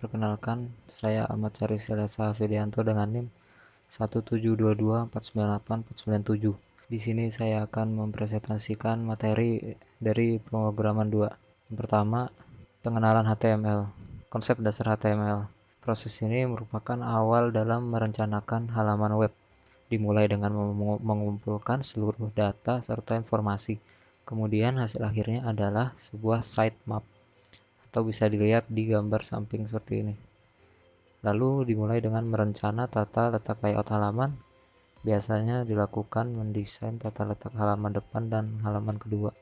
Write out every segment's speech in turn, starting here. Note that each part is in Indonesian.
Perkenalkan, saya Ahmad Syarif Silasa Hafidyanto dengan NIM 172249847. Di sini saya akan mempresentasikan materi dari pemrograman 2. Yang pertama, pengenalan HTML. Konsep dasar HTML. Proses ini merupakan awal dalam merencanakan halaman web, dimulai dengan mengumpulkan seluruh data serta informasi. Kemudian hasil akhirnya adalah sebuah sitemap, atau bisa dilihat di gambar samping seperti ini. Lalu dimulai dengan merencana tata letak layout halaman. Biasanya dilakukan mendesain tata letak halaman depan dan halaman kedua.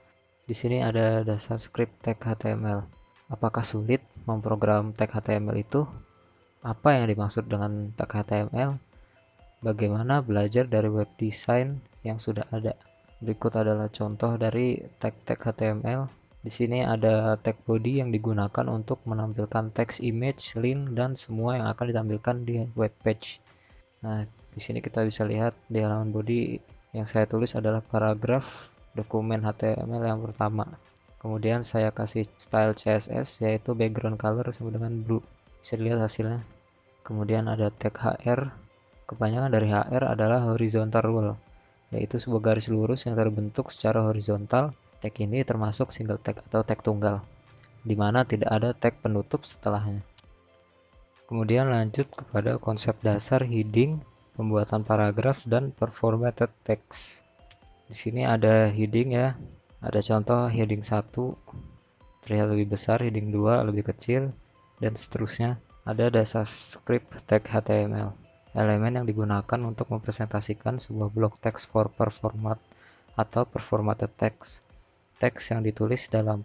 Di sini ada dasar script tag HTML. Apakah sulit memprogram tag HTML itu? Apa yang dimaksud dengan tag HTML? Bagaimana belajar dari web design yang sudah ada? Berikut adalah contoh dari tag-tag HTML. Di sini ada tag body yang digunakan untuk menampilkan teks, image, link, dan semua yang akan ditampilkan di web page. Nah, di sini kita bisa lihat di halaman body yang saya tulis adalah paragraf dokumen HTML yang pertama. Kemudian saya kasih style CSS, yaitu background color sama dengan blue. Bisa dilihat hasilnya. Kemudian ada tag HR. Kepanjangan dari HR adalah horizontal rule, yaitu sebuah garis lurus yang terbentuk secara horizontal. Tag ini termasuk single tag atau tag tunggal, di mana tidak ada tag penutup setelahnya. Kemudian lanjut kepada konsep dasar heading, pembuatan paragraf, dan performatted text. Di sini ada heading ya, ada contoh heading 1 terlihat lebih besar, heading 2 lebih kecil, dan seterusnya. Ada dasar script tag HTML, elemen yang digunakan untuk mempresentasikan sebuah blok teks for performat atau performatted text. Teks yang ditulis dalam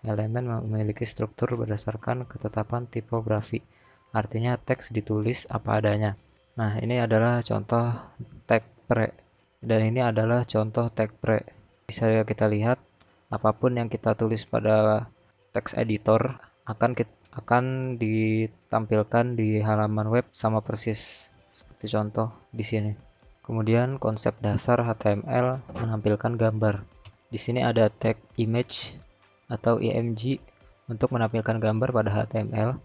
elemen memiliki struktur berdasarkan ketetapan tipografi. Artinya teks ditulis apa adanya. Nah, ini adalah contoh tag pre, dan ini adalah contoh tag pre. Bisa kita lihat, apapun yang kita tulis pada teks editor akan ditampilkan di halaman web sama persis seperti contoh di sini. Kemudian konsep dasar HTML menampilkan gambar. Di sini ada tag image atau img untuk menampilkan gambar pada HTML.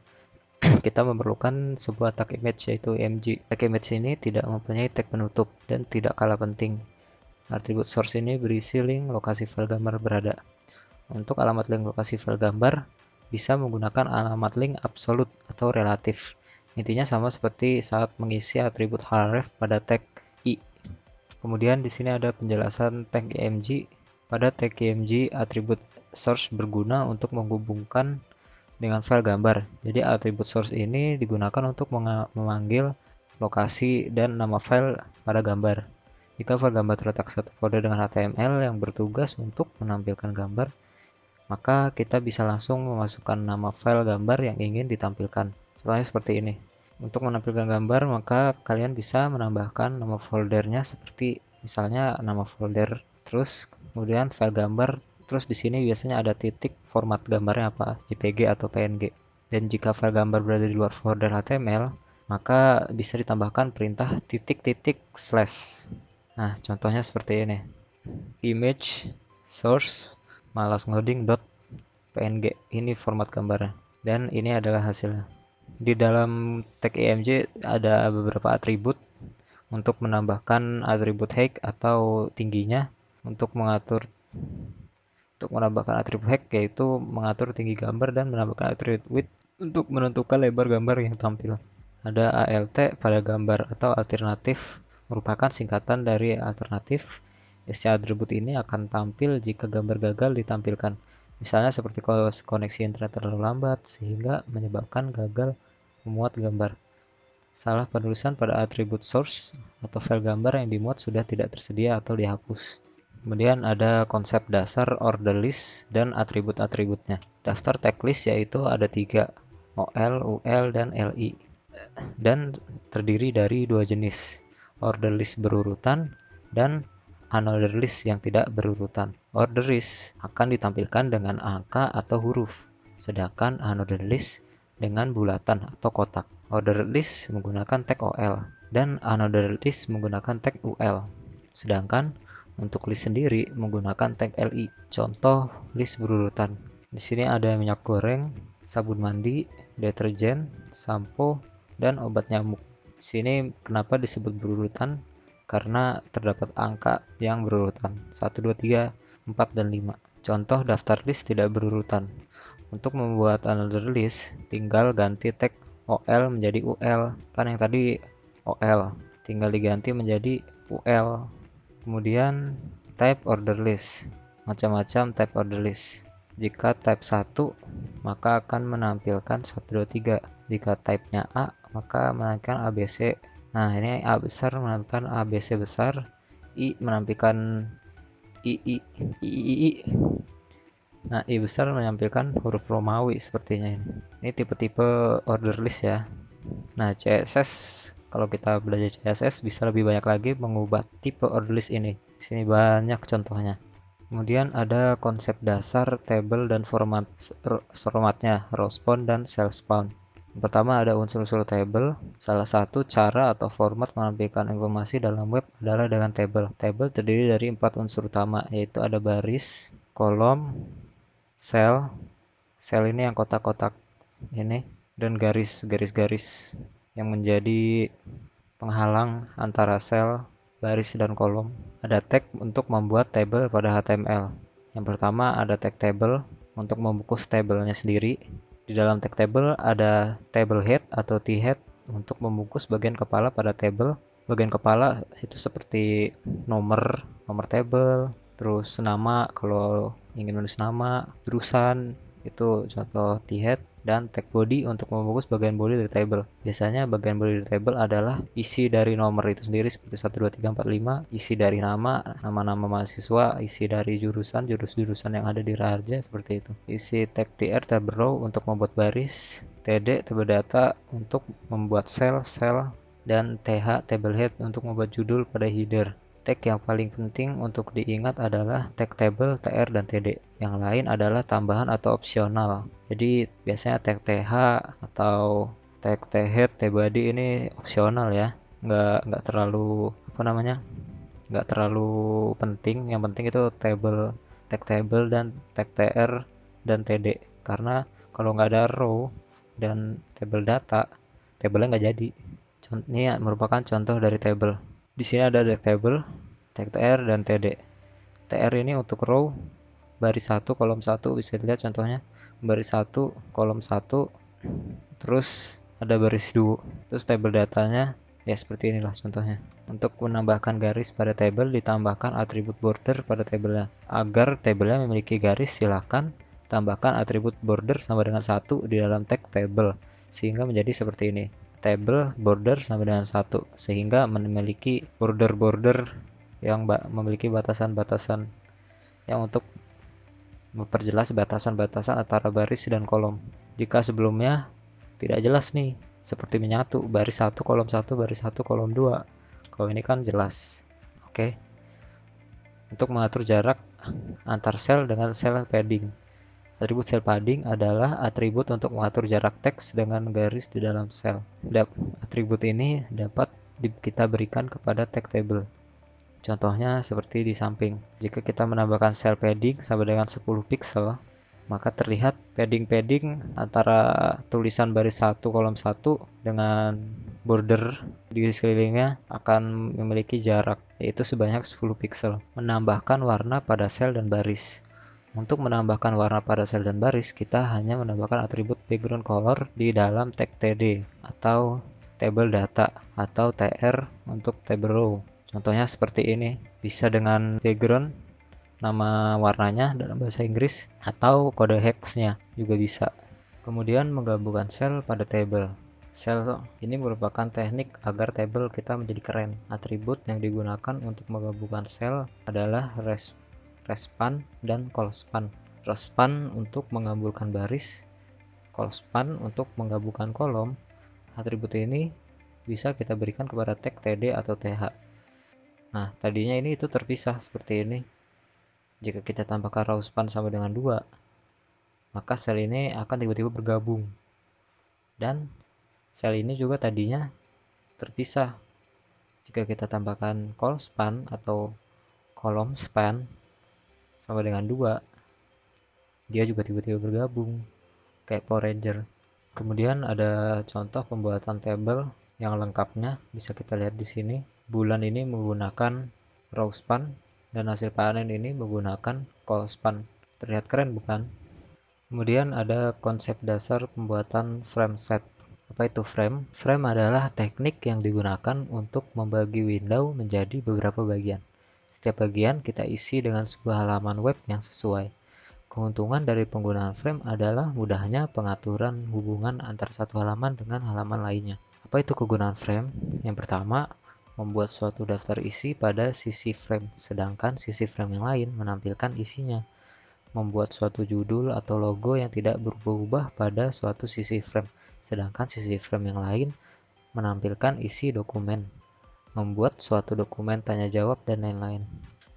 Kita memerlukan sebuah tag image yaitu img. Tag image ini tidak mempunyai tag penutup dan tidak kalah penting. Atribut source ini berisi link lokasi file gambar berada. Untuk alamat link lokasi file gambar bisa menggunakan alamat link absolut atau relatif. Intinya sama seperti saat mengisi atribut href pada tag i. Kemudian di sini ada penjelasan tag img. Pada tag img, atribut source berguna untuk menghubungkan dengan file gambar. Jadi atribut source ini digunakan untuk memanggil lokasi dan nama file pada gambar. Jika file gambar terletak satu folder dengan HTML yang bertugas untuk menampilkan gambar, maka kita bisa langsung memasukkan nama file gambar yang ingin ditampilkan. Contohnya seperti ini. Untuk menampilkan gambar, maka kalian bisa menambahkan nama foldernya seperti misalnya nama folder, terus kemudian file gambar, terus di sini biasanya ada titik format gambarnya apa, JPG atau PNG. Dan jika file gambar berada di luar folder HTML, maka bisa ditambahkan perintah titik-titik slash. Nah, contohnya seperti ini. Image source malas ngoding .png, ini format gambarnya, dan ini adalah hasilnya. Di dalam tag img ada beberapa atribut untuk menambahkan atribut height atau tingginya. Untuk menambahkan atribut height yaitu mengatur tinggi gambar, dan menambahkan atribut width untuk menentukan lebar gambar yang tampil. Ada alt pada gambar atau alternatif, merupakan singkatan dari alternatif. Isi atribut ini akan tampil jika gambar gagal ditampilkan. Misalnya seperti koneksi internet terlalu lambat sehingga menyebabkan gagal memuat gambar. Salah penulisan pada atribut source atau file gambar yang dimuat sudah tidak tersedia atau dihapus. Kemudian ada konsep dasar order list dan atribut-atributnya. Daftar tag list yaitu ada 3, OL, UL, dan LI. Dan terdiri dari 2 jenis, order list berurutan dan unordered list yang tidak berurutan. Order list akan ditampilkan dengan angka atau huruf, sedangkan unordered list dengan bulatan atau kotak. Ordered list menggunakan tag OL dan unordered list menggunakan tag UL. Sedangkan untuk list sendiri menggunakan tag LI. Contoh list berurutan. Di sini ada minyak goreng, sabun mandi, deterjen, sampo, dan obat nyamuk. Di sini kenapa disebut berurutan? Karena terdapat angka yang berurutan 1, 2, 3, 4, dan 5. Contoh daftar list tidak berurutan. Untuk membuat another list, tinggal ganti tag OL menjadi UL. Kan yang tadi OL, tinggal diganti menjadi UL. Kemudian type order list, macam-macam type order list. Jika type 1, maka akan menampilkan 1, 2, 3. Jika type-nya A, maka menampilkan ABC. Nah, ini A besar menampilkan ABC besar, I menampilkan II. Nah, I besar menampilkan huruf Romawi sepertinya ini. Ini tipe-tipe order list ya. Nah, CSS, kalau kita belajar CSS bisa lebih banyak lagi mengubah tipe order list ini. Di sini banyak contohnya. Kemudian ada konsep dasar table dan formatnya, row spawn dan cell spawn. Pertama ada unsur-unsur table. Salah satu cara atau format menampilkan informasi dalam web adalah dengan table. Table terdiri dari 4 unsur utama, yaitu ada baris, kolom, sel ini yang kotak-kotak ini, dan garis-garis yang menjadi penghalang antara sel, baris, dan kolom. Ada tag untuk membuat table pada HTML. Yang pertama ada tag table untuk membungkus tabelnya sendiri. Di dalam tag table ada table head atau T-head untuk membungkus bagian kepala pada table. Bagian kepala itu seperti nomor table, terus nama kalau ingin menulis nama, jurusan, itu contoh T-head, dan tag body untuk membungkus bagian body dari table. Biasanya bagian body dari table adalah isi dari nomor itu sendiri seperti 1, 2, 3, 4, 5, isi dari nama-nama mahasiswa, isi dari jurusan yang ada di Raharja seperti itu. Isi tag tr table row untuk membuat baris, td table data untuk membuat sel, dan th table head untuk membuat judul pada header. Tag yang paling penting untuk diingat adalah tag table, tr, dan td. Yang lain adalah tambahan atau opsional. Jadi biasanya tag th atau tag thead, tbody ini opsional ya. Nggak terlalu nggak terlalu penting. Yang penting itu tag table dan tag tr dan td. Karena kalau nggak ada row dan table data, tabelnya nggak jadi. Ini merupakan contoh dari table. Di sini ada table, tag tr, dan td. Tr ini untuk row, baris 1, kolom 1, bisa dilihat contohnya. Baris 1, kolom 1, terus ada baris 2. Terus table datanya, ya seperti inilah contohnya. Untuk menambahkan garis pada table, ditambahkan atribut border pada tabelnya. Agar tabelnya memiliki garis, silakan tambahkan atribut border sama dengan 1 di dalam tag table, sehingga menjadi seperti ini. Table border sama dengan 1, sehingga memiliki border yang memiliki batasan-batasan yang untuk memperjelas batasan-batasan antara baris dan kolom. Jika sebelumnya tidak jelas nih, seperti menyatu, baris 1, kolom 1, baris 1, kolom 2. Kalau ini kan jelas. Oke. Untuk mengatur jarak antar sel dengan sel padding. Atribut sel padding adalah atribut untuk mengatur jarak teks dengan garis di dalam sel. Atribut ini dapat kita berikan kepada tag table. Contohnya seperti di samping. Jika kita menambahkan sel padding sama dengan 10 pixel, maka terlihat padding antara tulisan baris 1 kolom 1 dengan border di sekelilingnya akan memiliki jarak, yaitu sebanyak 10 pixel. Menambahkan warna pada sel dan baris. Untuk menambahkan warna pada sel dan baris, kita hanya menambahkan atribut background color di dalam tag td atau table data atau tr untuk table row. Contohnya seperti ini, bisa dengan background, nama warnanya dalam bahasa Inggris, atau kode hexnya juga bisa. Kemudian menggabungkan sel pada table. Sel ini merupakan teknik agar table kita menjadi keren. Atribut yang digunakan untuk menggabungkan sel adalah respan dan colspan. Respan untuk menggabungkan baris, colspan untuk menggabungkan kolom. Atribut ini bisa kita berikan kepada tag td atau th. Nah, tadinya ini itu terpisah seperti ini. Jika kita tambahkan row span sama dengan 2, maka sel ini akan tiba-tiba bergabung. Dan sel ini juga tadinya terpisah. Jika kita tambahkan col span atau kolom span sama dengan 2, dia juga tiba-tiba bergabung kayak Power Ranger. Kemudian ada contoh pembuatan tabel yang lengkapnya, bisa kita lihat di sini. Bulan ini menggunakan row span dan hasil panen ini menggunakan call span. Terlihat keren bukan? Kemudian ada konsep dasar pembuatan frame set. Apa itu frame? Frame adalah teknik yang digunakan untuk membagi window menjadi beberapa bagian. Setiap bagian kita isi dengan sebuah halaman web yang sesuai. Keuntungan dari penggunaan frame adalah mudahnya pengaturan hubungan antara satu halaman dengan halaman lainnya. Apa itu kegunaan frame? Yang pertama, membuat suatu daftar isi pada sisi frame, sedangkan sisi frame yang lain menampilkan isinya. Membuat suatu judul atau logo yang tidak berubah-ubah pada suatu sisi frame, sedangkan sisi frame yang lain menampilkan isi dokumen. Membuat suatu dokumen tanya jawab dan lain-lain.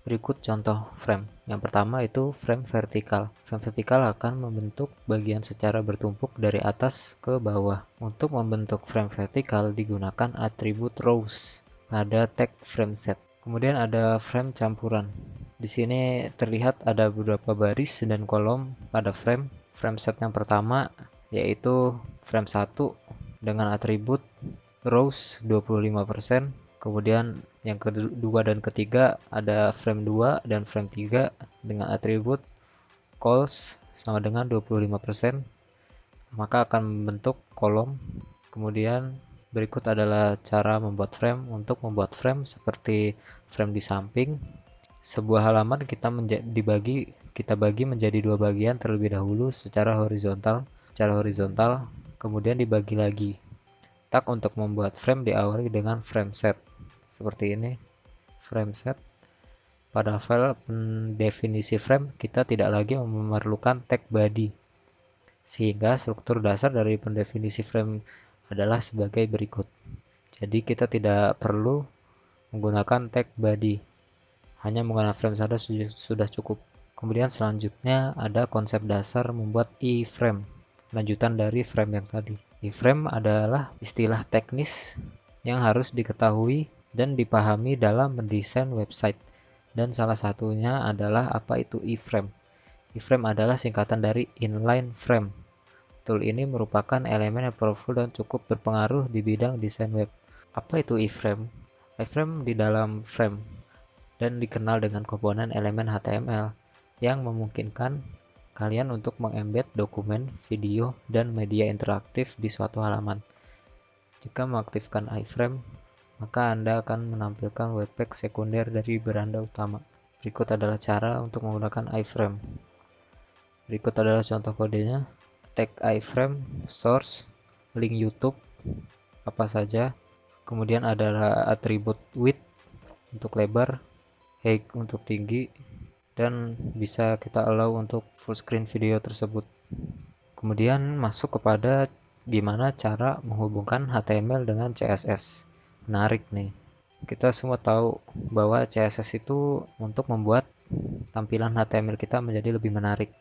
Berikut contoh frame. Yang pertama itu frame vertikal. Frame vertikal akan membentuk bagian secara bertumpuk dari atas ke bawah. Untuk membentuk frame vertikal digunakan atribut rows pada tag frame set. Kemudian ada frame campuran. Di sini terlihat ada beberapa baris dan kolom pada frame. Frame set yang pertama yaitu frame 1 dengan atribut rows 25%. Kemudian yang kedua dan ketiga ada frame 2 dan frame 3 dengan atribut calls sama dengan 25%. Maka akan membentuk kolom. Kemudian berikut adalah cara membuat frame. Untuk membuat frame seperti frame di samping, sebuah halaman kita bagi menjadi dua bagian terlebih dahulu secara horizontal, kemudian dibagi lagi. Tak untuk membuat frame diawali dengan frame set. Seperti ini, frame set. Pada file definisi frame, kita tidak lagi memerlukan tag body. Sehingga struktur dasar dari pendefinisi frame adalah sebagai berikut. Jadi kita tidak perlu menggunakan tag body. Hanya menggunakan frame saja sudah cukup. Kemudian selanjutnya ada konsep dasar membuat iframe, lanjutan dari frame yang tadi. Iframe adalah istilah teknis yang harus diketahui dan dipahami dalam mendesain website. Dan salah satunya adalah apa itu iframe. Iframe adalah singkatan dari inline frame. Tool ini merupakan elemen yang powerful dan cukup berpengaruh di bidang desain web. Apa itu iframe? Iframe di dalam frame dan dikenal dengan komponen elemen HTML yang memungkinkan kalian untuk mengembed dokumen, video, dan media interaktif di suatu halaman. Jika mengaktifkan iframe, maka Anda akan menampilkan webpack sekunder dari beranda utama. Berikut adalah cara untuk menggunakan iframe. Berikut adalah contoh kodenya. Tag iframe, source, link YouTube, apa saja. Kemudian adalah atribut width untuk lebar, height untuk tinggi, dan bisa kita allow untuk full screen video tersebut. Kemudian masuk kepada gimana cara menghubungkan HTML dengan CSS. Menarik nih. Kita semua tahu bahwa CSS itu untuk membuat tampilan HTML kita menjadi lebih menarik.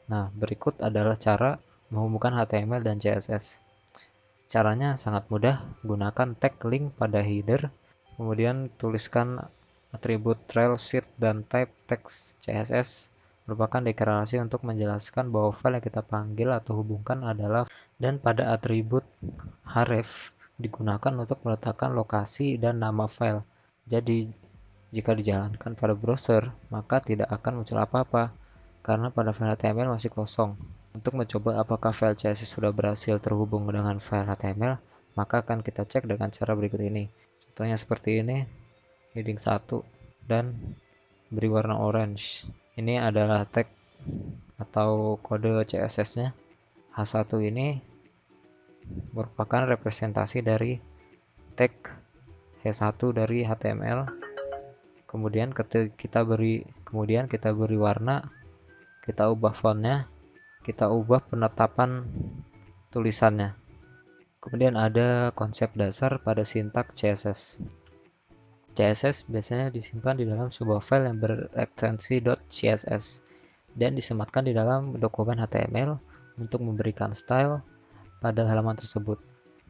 Nah, berikut adalah cara menghubungkan HTML dan CSS. Caranya sangat mudah, gunakan tag link pada header, kemudian tuliskan atribut trail sheet dan type text CSS merupakan deklarasi untuk menjelaskan bahwa file yang kita panggil atau hubungkan adalah, dan pada atribut href digunakan untuk meletakkan lokasi dan nama file. Jadi jika dijalankan pada browser maka tidak akan muncul apa-apa karena pada file HTML masih kosong. Untuk mencoba apakah file CSS sudah berhasil terhubung dengan file HTML, maka akan kita cek dengan cara berikut ini. Contohnya seperti ini. Heading 1 dan beri warna orange. Ini adalah tag atau kode CSS-nya. H1 ini merupakan representasi dari tag H1 dari HTML. Kemudian kita beri warna, kita ubah fontnya, kita ubah penetapan tulisannya. Kemudian ada konsep dasar pada sintak CSS. CSS biasanya disimpan di dalam sebuah file yang berekstensi .css dan disematkan di dalam dokumen HTML untuk memberikan style pada halaman tersebut.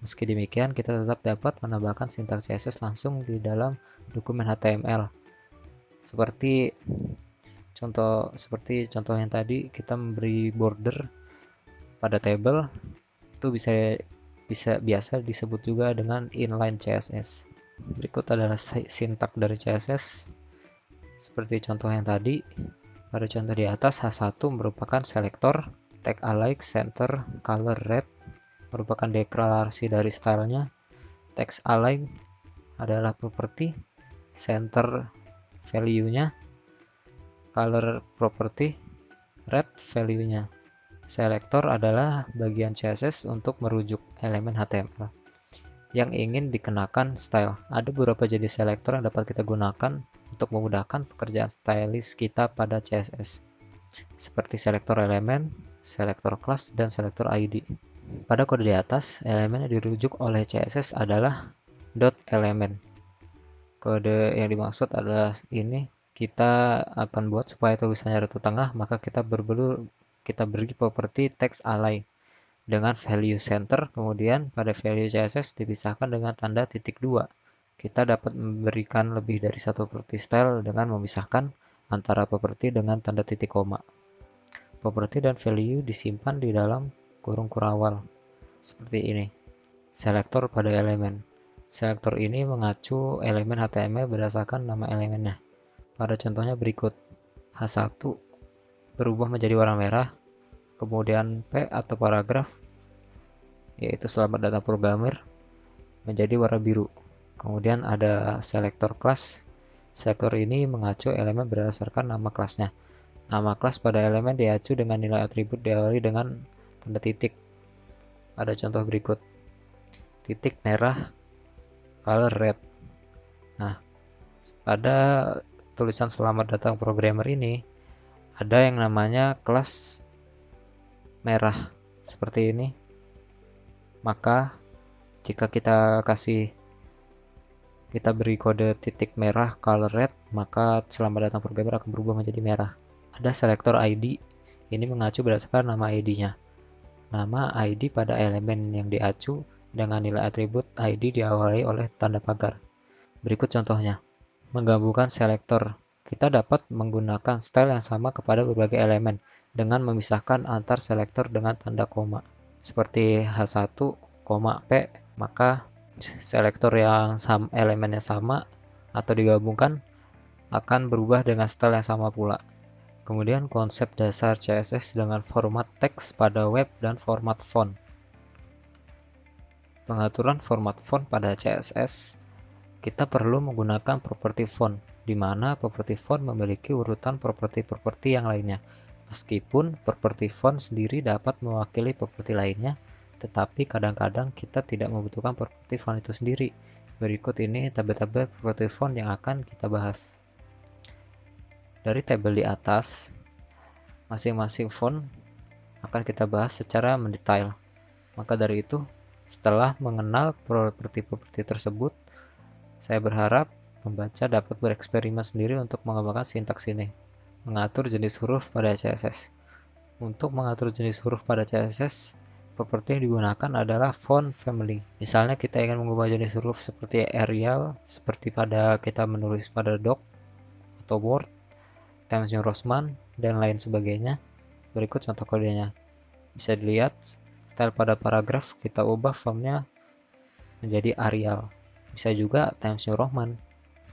Meski demikian, kita tetap dapat menambahkan sintak CSS langsung di dalam dokumen HTML. Seperti contoh yang tadi, kita memberi border pada table, itu Itu biasa disebut juga dengan inline CSS. Berikut adalah sintak dari CSS. Seperti contoh yang tadi, pada contoh di atas, H1 merupakan selektor, tag alike, center, color red, merupakan deklarasi dari stylenya, text align adalah property, center value-nya, color property, red value-nya. Selector adalah bagian CSS untuk merujuk elemen HTML yang ingin dikenakan style. Ada beberapa jenis selektor yang dapat kita gunakan untuk memudahkan pekerjaan stylish kita pada CSS, seperti selektor elemen, selektor kelas, dan selektor ID. Pada kode di atas, elemen yang dirujuk oleh CSS adalah .element. Kode yang dimaksud adalah ini. Kita akan buat supaya tulisannya rata tengah, maka kita beri properti text align dengan value center, kemudian pada value CSS dipisahkan dengan tanda titik 2. Kita dapat memberikan lebih dari satu properti style dengan memisahkan antara properti dengan tanda titik koma. Properti dan value disimpan di dalam kurung kurawal seperti ini. Selektor pada elemen. Selektor ini mengacu elemen HTML berdasarkan nama elemennya. Pada contohnya berikut, H1 berubah menjadi warna merah, kemudian P atau paragraf, yaitu selamat datang programmer, menjadi warna biru. Kemudian ada selektor kelas. Selektor ini mengacu elemen berdasarkan nama kelasnya. Nama kelas pada elemen diacu dengan nilai atribut diawali dengan tanda titik. Ada contoh berikut, titik merah, color red. Nah, pada tulisan selamat datang programmer ini ada yang namanya kelas merah seperti ini. Maka jika kita beri kode titik merah color red, maka selamat datang programmer akan berubah menjadi merah. Ada selektor ID, ini mengacu berdasarkan nama ID-nya. Nama ID pada elemen yang diacu dengan nilai atribut ID diawali oleh tanda pagar. Berikut contohnya. Menggabungkan selektor. Kita dapat menggunakan style yang sama kepada berbagai elemen dengan memisahkan antar selektor dengan tanda koma. Seperti H1, P, maka selektor yang elemennya sama atau digabungkan akan berubah dengan style yang sama pula. Kemudian konsep dasar CSS dengan format teks pada web dan format font. Pengaturan format font pada CSS, kita perlu menggunakan properti font, di mana properti font memiliki urutan properti-properti yang lainnya. Meskipun properti font sendiri dapat mewakili properti lainnya, tetapi kadang-kadang kita tidak membutuhkan properti font itu sendiri. Berikut ini tabel-tabel properti font yang akan kita bahas. Dari tabel di atas, masing-masing font akan kita bahas secara mendetail. Maka dari itu, setelah mengenal properti-properti tersebut, saya berharap pembaca dapat bereksperimen sendiri untuk mengembangkan sintaks ini. Mengatur jenis huruf pada CSS. Untuk mengatur jenis huruf pada CSS, properti yang digunakan adalah font family. Misalnya kita ingin mengubah jenis huruf seperti Arial, seperti pada kita menulis pada doc atau Word, Times New Roman, dan lain sebagainya. Berikut contoh kodenya. Bisa dilihat, style pada paragraf kita ubah fontnya menjadi Arial. Bisa juga Times New Roman.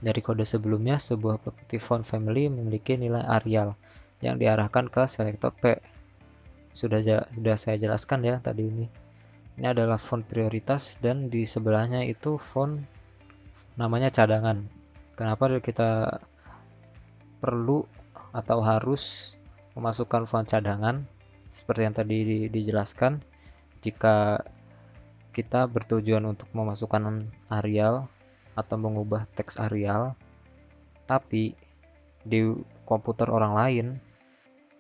Dari kode sebelumnya, sebuah properti font family memiliki nilai Arial yang diarahkan ke selektor P. Sudah saya jelaskan ya tadi ini. Ini adalah font prioritas dan di sebelahnya itu font namanya cadangan. Kenapa kita perlu atau harus memasukkan font cadangan? Seperti yang tadi dijelaskan, jika kita bertujuan untuk memasukkan Arial atau mengubah teks Arial, tapi di komputer orang lain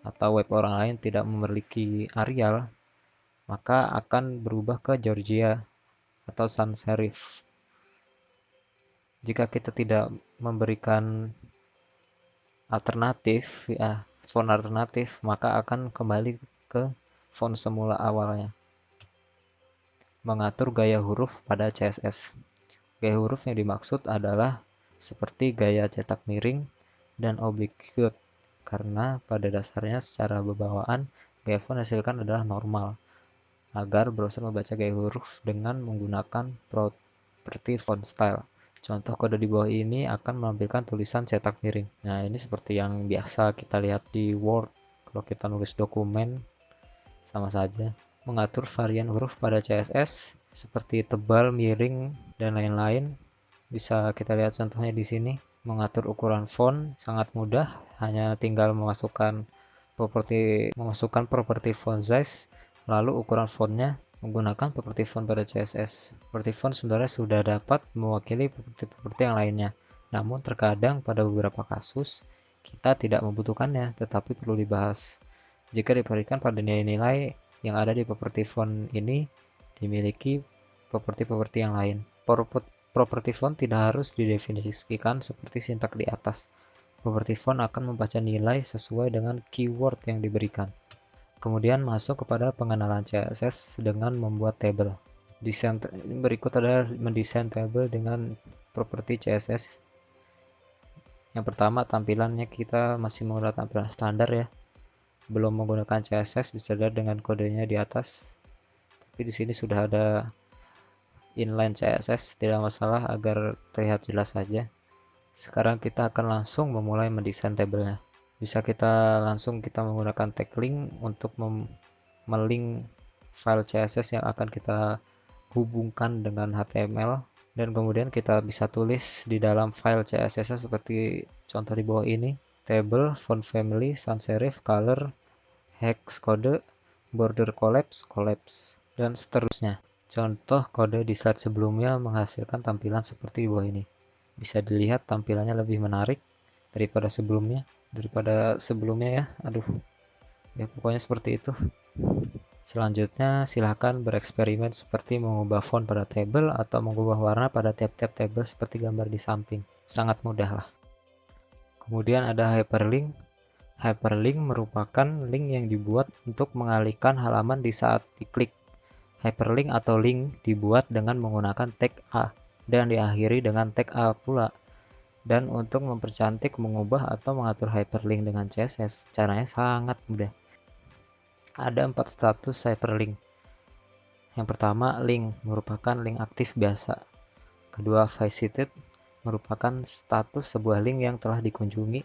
atau web orang lain tidak memiliki Arial, maka akan berubah ke Georgia atau sans serif. Jika kita tidak memberikan alternatif, font alternatif, maka akan kembali ke font semula awalnya. Mengatur gaya huruf pada CSS. Gaya huruf yang dimaksud adalah seperti gaya cetak miring dan oblique, karena pada dasarnya secara bebawaan gaya font hasilkan adalah normal. agar browser membaca gaya huruf dengan menggunakan properti font style. Contoh kode di bawah ini akan menampilkan tulisan cetak miring. Nah, ini seperti yang biasa kita lihat di Word. Kalau kita nulis dokumen, sama saja. Mengatur varian huruf pada CSS seperti tebal, miring, dan lain-lain. Bisa kita lihat contohnya di sini. Mengatur ukuran font sangat mudah, hanya tinggal memasukkan properti font size, lalu ukuran fontnya menggunakan properti font pada CSS. Properti font sebenarnya sudah dapat mewakili properti yang lainnya. Namun terkadang pada beberapa kasus kita tidak membutuhkannya, tetapi perlu dibahas. Jika diperhatikan pada nilai-nilai yang ada di properti font ini dimiliki properti-properti yang lain. Properti font tidak harus didefinisikan seperti sintak di atas. Properti font akan membaca nilai sesuai dengan keyword yang diberikan. Kemudian masuk kepada pengenalan CSS dengan membuat tabel. Berikut adalah mendesain tabel dengan properti CSS. Yang pertama, tampilannya kita masih menggunakan tampilan standar ya. Belum menggunakan CSS, bisa dilihat dengan kodenya di atas. Tapi di sini sudah ada inline CSS, tidak masalah agar terlihat jelas saja. Sekarang kita akan langsung memulai mendesain tabelnya. Bisa kita menggunakan tag link untuk melink file CSS yang akan kita hubungkan dengan HTML, dan kemudian kita bisa tulis di dalam file CSS seperti contoh di bawah ini: table, font family, sans serif, color, hex kode, border collapse, dan seterusnya. Contoh kode di slide sebelumnya menghasilkan tampilan seperti di bawah ini. Bisa dilihat tampilannya lebih menarik daripada sebelumnya ya. Ya pokoknya seperti itu. Selanjutnya silahkan bereksperimen seperti mengubah font pada tabel atau mengubah warna pada tiap-tiap tabel seperti gambar di samping. Sangat mudah lah. Kemudian ada hyperlink. Hyperlink merupakan link yang dibuat untuk mengalihkan halaman di saat diklik. Hyperlink atau link dibuat dengan menggunakan tag A dan diakhiri dengan tag A pula. Dan untuk mempercantik, mengubah atau mengatur hyperlink dengan CSS, caranya sangat mudah. Ada 4 status hyperlink. Yang pertama, link merupakan link aktif biasa. Kedua, visited merupakan status sebuah link yang telah dikunjungi.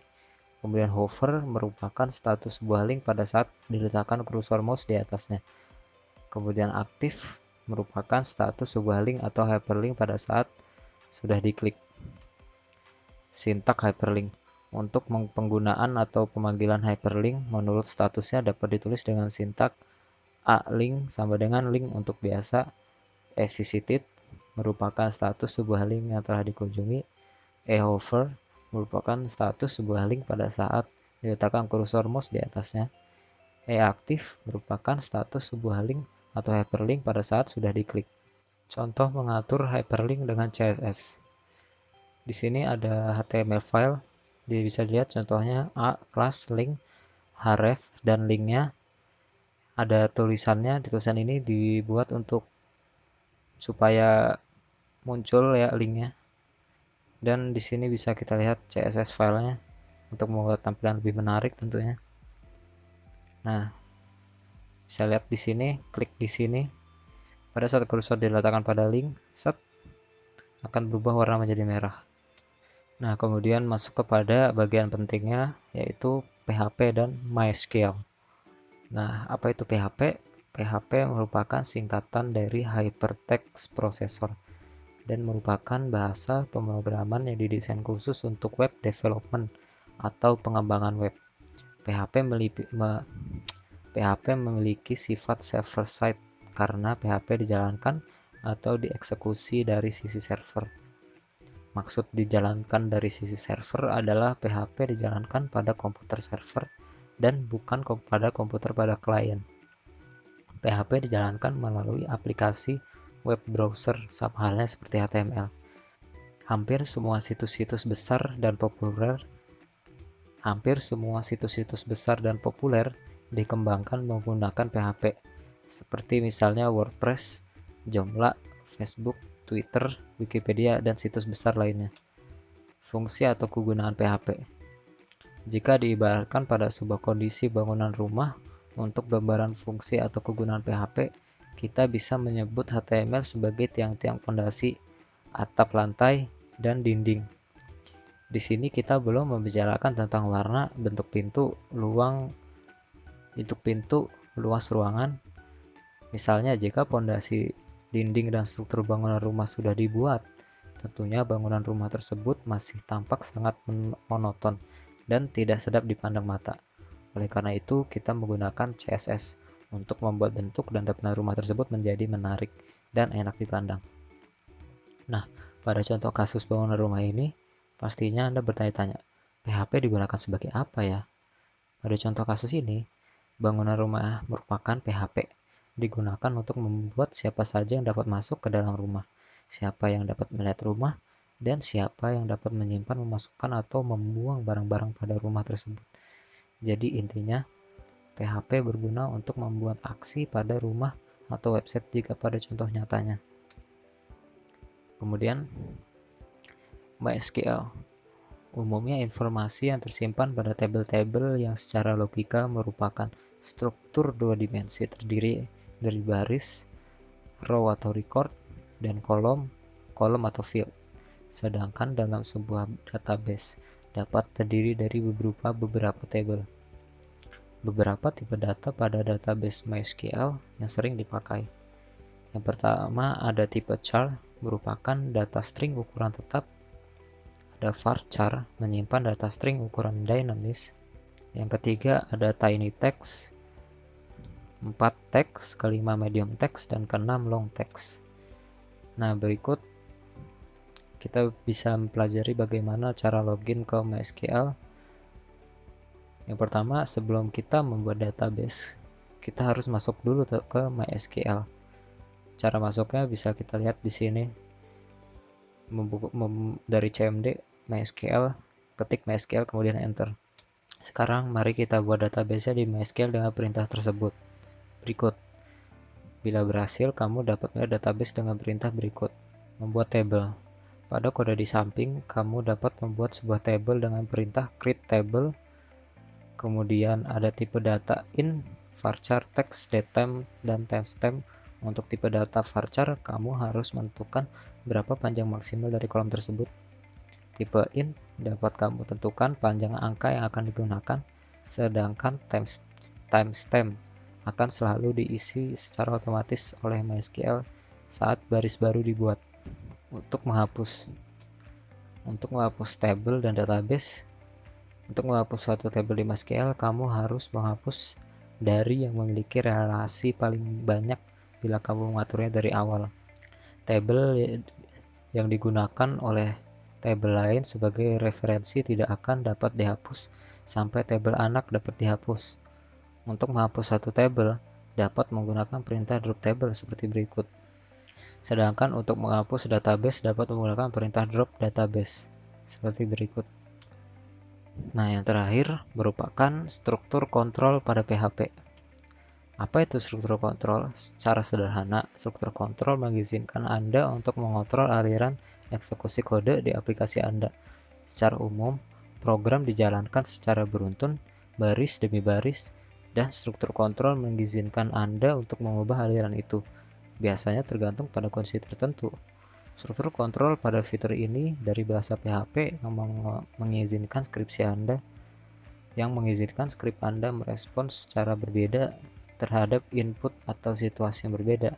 Kemudian hover merupakan status sebuah link pada saat diletakkan kursor mouse di atasnya. Kemudian aktif merupakan status sebuah link atau hyperlink pada saat sudah diklik. Sintak hyperlink. Untuk penggunaan atau pemanggilan hyperlink menurut statusnya dapat ditulis dengan sintak A link sama dengan link untuk biasa. E visited merupakan status sebuah link yang telah dikunjungi. E hover merupakan status sebuah link pada saat diletakkan kursor mouse di atasnya. E aktif merupakan status sebuah link atau hyperlink pada saat sudah diklik. Contoh mengatur hyperlink dengan CSS. Di sini ada HTML file. Bisa lihat contohnya A class link href dan linknya ada tulisannya. Tulisan ini dibuat supaya muncul ya linknya. Dan di sini bisa kita lihat CSS filenya untuk membuat tampilan lebih menarik tentunya. Nah, bisa lihat di sini, klik di sini. Pada saat kursor diletakkan pada link, set, akan berubah warna menjadi merah. Nah, kemudian masuk kepada bagian pentingnya, yaitu PHP dan MySQL. Nah, apa itu PHP? PHP merupakan singkatan dari Hypertext Processor dan merupakan bahasa pemrograman yang didesain khusus untuk web development atau pengembangan web. PHP memiliki sifat server-side karena PHP dijalankan atau dieksekusi dari sisi server. Maksud dijalankan dari sisi server adalah PHP dijalankan pada komputer server dan bukan pada komputer pada klien. PHP dijalankan melalui aplikasi web browser, sama halnya seperti HTML. Hampir semua situs-situs besar dan populer dikembangkan menggunakan PHP, seperti misalnya WordPress, Joomla, Facebook, Twitter, Wikipedia, dan situs besar lainnya. Fungsi atau kegunaan PHP. Jika diibaratkan pada sebuah kondisi bangunan rumah, untuk gambaran fungsi atau kegunaan PHP, kita bisa menyebut HTML sebagai tiang-tiang fondasi, atap lantai, dan dinding. Di sini kita belum membicarakan tentang warna, bentuk pintu, luas ruangan. Misalnya jika fondasi, dinding, dan struktur bangunan rumah sudah dibuat, tentunya bangunan rumah tersebut masih tampak sangat monoton dan tidak sedap dipandang mata. Oleh karena itu, kita menggunakan CSS untuk membuat bentuk dan tampilan rumah tersebut menjadi menarik dan enak dipandang. Nah, pada contoh kasus bangunan rumah ini, pastinya Anda bertanya-tanya, PHP digunakan sebagai apa ya? Pada contoh kasus ini, bangunan rumah merupakan PHP, digunakan untuk membuat siapa saja yang dapat masuk ke dalam rumah, siapa yang dapat melihat rumah, dan siapa yang dapat menyimpan, memasukkan, atau membuang barang-barang pada rumah tersebut. Jadi intinya, PHP berguna untuk membuat aksi pada rumah atau website jika pada contoh nyatanya. Kemudian, MySQL. Umumnya informasi yang tersimpan pada tabel-tabel yang secara logika merupakan struktur dua dimensi terdiri dari baris, row atau record, dan kolom atau field. Sedangkan dalam sebuah database dapat terdiri dari beberapa tabel. Beberapa tipe data pada database MySQL yang sering dipakai. Yang pertama ada tipe char, merupakan data string ukuran tetap. Ada varchar, menyimpan data string ukuran dinamis. Yang ketiga ada tiny text, 4 text, kelima medium text, dan keenam long text. Nah, berikut kita bisa mempelajari bagaimana cara login ke MySQL. Yang pertama, sebelum kita membuat database, kita harus masuk dulu ke MySQL. Cara masuknya bisa kita lihat di sini. Dari CMD MySQL, ketik MySQL kemudian enter. Sekarang mari kita buat database di MySQL dengan perintah tersebut. Berikut. Bila berhasil, kamu dapat melihat database dengan perintah berikut. Membuat table. Pada kode di samping, kamu dapat membuat sebuah table dengan perintah create table. Kemudian ada tipe data in, varchar, text, datetime, dan timestamp. Untuk tipe data varchar, kamu harus menentukan berapa panjang maksimal dari kolom tersebut. Tipe in dapat kamu tentukan panjang angka yang akan digunakan, sedangkan timestamp akan selalu diisi secara otomatis oleh MySQL saat baris baru dibuat. Untuk menghapus tabel dan database, untuk menghapus suatu tabel di MySQL, kamu harus menghapus dari yang memiliki relasi paling banyak bila kamu mengaturnya dari awal. Tabel yang digunakan oleh tabel lain sebagai referensi tidak akan dapat dihapus sampai tabel anak dapat dihapus. Untuk menghapus satu tabel, dapat menggunakan perintah drop table seperti berikut. Sedangkan untuk menghapus database dapat menggunakan perintah drop database seperti berikut. Nah, yang terakhir merupakan struktur kontrol pada PHP. Apa itu struktur kontrol? Secara sederhana, struktur kontrol mengizinkan Anda untuk mengontrol aliran eksekusi kode di aplikasi Anda. Secara umum, program dijalankan secara beruntun, baris demi baris, dan struktur kontrol mengizinkan Anda untuk mengubah aliran itu. Biasanya tergantung pada kondisi tertentu. Struktur kontrol pada fitur ini dari bahasa PHP yang mengizinkan skrip Anda merespons secara berbeda terhadap input atau situasi yang berbeda.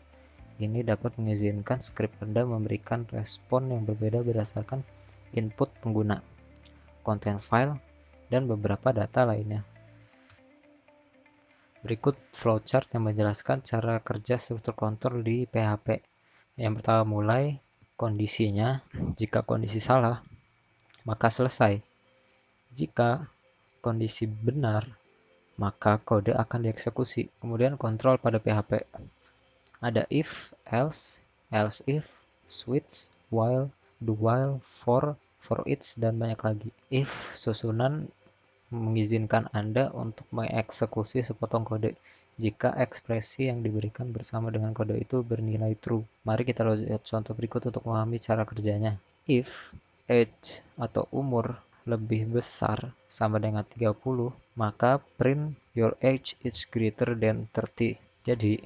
Ini dapat mengizinkan skrip Anda memberikan respon yang berbeda berdasarkan input pengguna, konten file, dan beberapa data lainnya. Berikut flowchart yang menjelaskan cara kerja struktur kontrol di PHP. Yang pertama mulai kondisinya. Jika kondisi salah, maka selesai. Jika kondisi benar, maka kode akan dieksekusi. Kemudian kontrol pada PHP. Ada if, else if, switch, while, do while, for each, dan banyak lagi. If susunan mengizinkan Anda untuk mengeksekusi sepotong kode jika ekspresi yang diberikan bersama dengan kode itu bernilai true. Mari kita lihat contoh berikut untuk memahami cara kerjanya. If age atau umur lebih besar sama dengan 30, maka print your age is greater than 30. Jadi,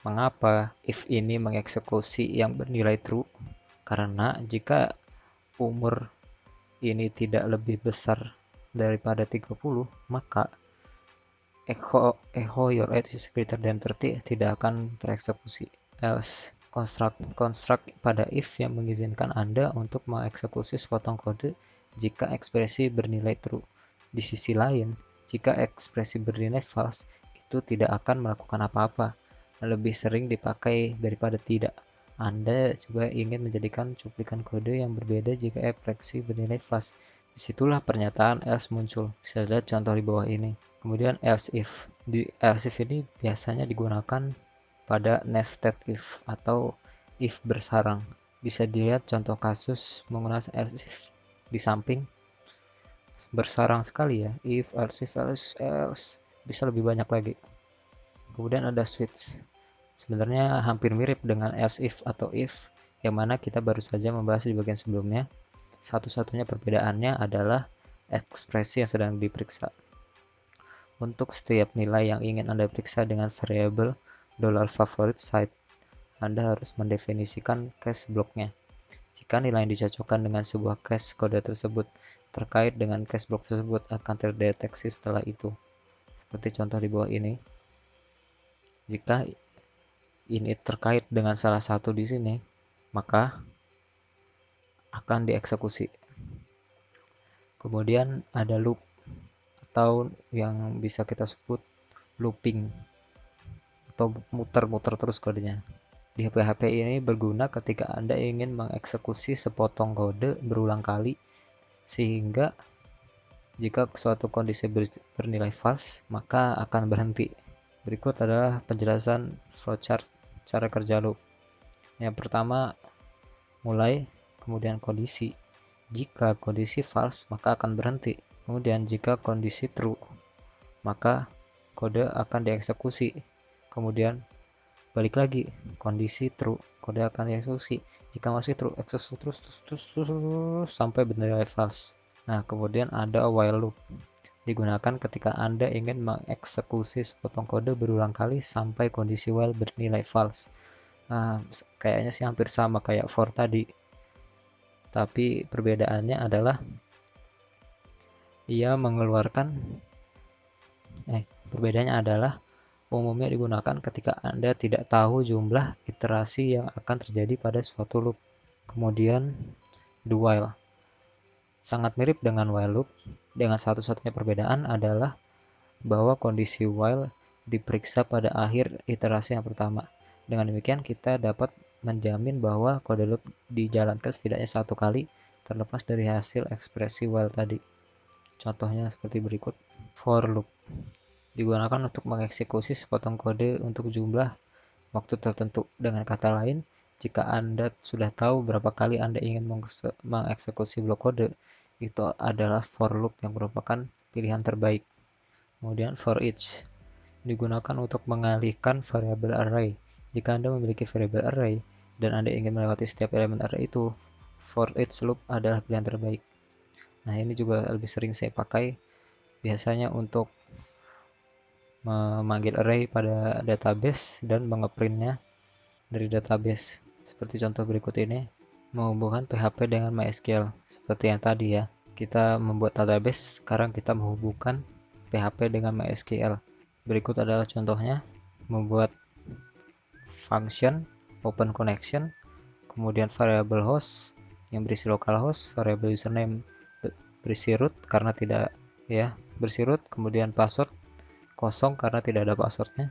Mengapa if ini mengeksekusi yang bernilai true? Karena jika umur ini tidak lebih besar daripada 30, maka echo your age is greater than 30 tidak akan tereksekusi. Else, construct pada if yang mengizinkan Anda untuk mengeksekusi sepotong kode jika ekspresi bernilai true. Di sisi lain, jika ekspresi bernilai false, itu tidak akan melakukan apa-apa. Lebih sering dipakai daripada tidak. Anda juga ingin menjadikan cuplikan kode yang berbeda jika ekspresi bernilai false. Disitulah pernyataan else muncul. Bisa lihat contoh di bawah ini. Kemudian else if. Di else if ini biasanya digunakan pada nested if atau if bersarang. Bisa dilihat contoh kasus menggunakan else if di samping. Bersarang sekali ya. If, else, else. Bisa lebih banyak lagi. Kemudian ada switch. Sebenarnya hampir mirip dengan else if atau if, yang mana kita baru saja membahas di bagian sebelumnya. Satu-satunya perbedaannya adalah ekspresi yang sedang diperiksa. Untuk setiap nilai yang ingin Anda periksa dengan variabel $favorite site, Anda harus mendefinisikan cache blocknya. Jika nilai yang dicocokkan dengan sebuah cache kode tersebut terkait dengan cache block tersebut akan terdeteksi setelah itu. Seperti contoh di bawah ini. Jika ini terkait dengan salah satu di sini, maka akan dieksekusi. Kemudian ada loop atau yang bisa kita sebut looping atau muter-muter terus kodenya. Di PHP ini berguna ketika Anda ingin mengeksekusi sepotong kode berulang kali sehingga jika suatu kondisi bernilai false, maka akan berhenti. Berikut adalah penjelasan flowchart cara kerja loop. Yang pertama, mulai, kemudian kondisi. Jika kondisi false, maka akan berhenti. Kemudian jika kondisi true, maka kode akan dieksekusi. Kemudian balik lagi, kondisi true, kode akan dieksekusi. Jika masih true, eksekusi terus sampai bernilai false. Nah, kemudian ada while loop. Digunakan ketika Anda ingin mengeksekusi sepotong kode berulang kali sampai kondisi while bernilai false. Nah, kayaknya sih hampir sama kayak for tadi. Tapi perbedaannya adalah perbedaannya adalah umumnya digunakan ketika Anda tidak tahu jumlah iterasi yang akan terjadi pada suatu loop. Kemudian do while. Sangat mirip dengan while loop, dengan satu-satunya perbedaan adalah bahwa kondisi while diperiksa pada akhir iterasi yang pertama. Dengan demikian kita dapat menjamin bahwa kode loop dijalankan setidaknya satu kali terlepas dari hasil ekspresi while tadi. Contohnya seperti berikut. For loop digunakan untuk mengeksekusi sepotong kode untuk jumlah waktu tertentu. Dengan kata lain, jika Anda sudah tahu berapa kali Anda ingin mengeksekusi blok kode, itu adalah for loop yang merupakan pilihan terbaik. Kemudian for each digunakan untuk mengalihkan variabel array. Jika Anda memiliki variabel array dan Anda ingin melewati setiap elemen array itu, for each loop adalah pilihan terbaik. Nah, ini juga lebih sering saya pakai biasanya untuk memanggil array pada database dan mengeprintnya dari database. Seperti contoh berikut ini, menghubungkan PHP dengan MySQL. Seperti yang tadi ya, kita membuat database, sekarang kita menghubungkan PHP dengan MySQL. Berikut adalah contohnya, membuat function open connection, kemudian variable host yang berisi localhost, variable username berisi root karena tidak berisi root, kemudian password kosong karena tidak ada passwordnya,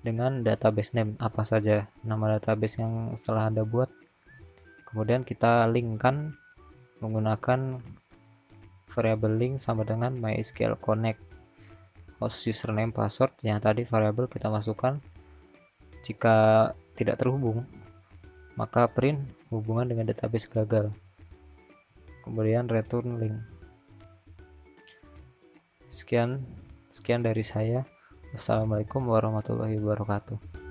dengan database name apa saja nama database yang setelah Anda buat. Kemudian kita linkkan menggunakan variable link sama dengan MySQL connect host username password yang tadi variable kita masukkan. Jika tidak terhubung, maka print hubungan dengan database gagal. Kemudian return link. Sekian dari saya. Wassalamualaikum warahmatullahi wabarakatuh.